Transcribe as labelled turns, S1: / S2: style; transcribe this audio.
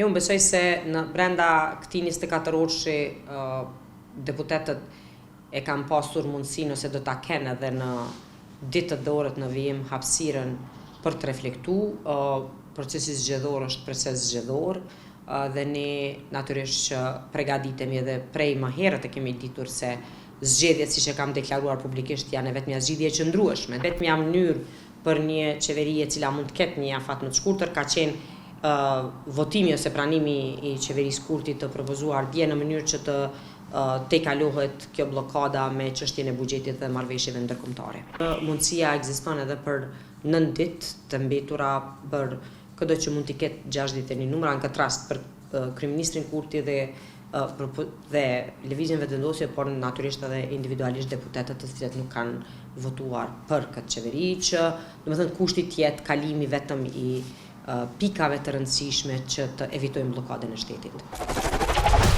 S1: Unë besoj se në brenda këtij 24 orëshi deputetët e kanë pasur mundësinë ose do ta kenë edhe në ditët dhe orët në vijim hapësirën për të reflektuar. Procesi zgjedhor është proces zgjedhor dhe ne natyrisht që përgatitemi edhe prej më herët e kemi ditur se zgjedhjet, siç e kam deklaruar publikisht, janë vetëm zgjidhje qëndrueshme. Vetmja mënyrë për një qeveri e cila mund të ketë një afat më të shkurtër ka qenë votimi ose pranimi i qeverisë Kurti të propozuar dje në mënyrë që të tejkalohet kjo blokada me çështjen e buxhetit dhe marrëveshjeve ndërkombëtare. Mundësia ekziston edhe për 9 ditë të mbetura për çdo që mund të ketë 6 ditë në numra, në këtë rast për kryeministrin Kurti dhe lëvizjen vetëvendosje, por natyrisht edhe individualisht deputetët të cilët nuk kanë votuar për këtë qeveri, që domethënë kushti të jetë kalimi vetëm i pikave të rëndësishme që të evitojmë bllokadën e shtetit.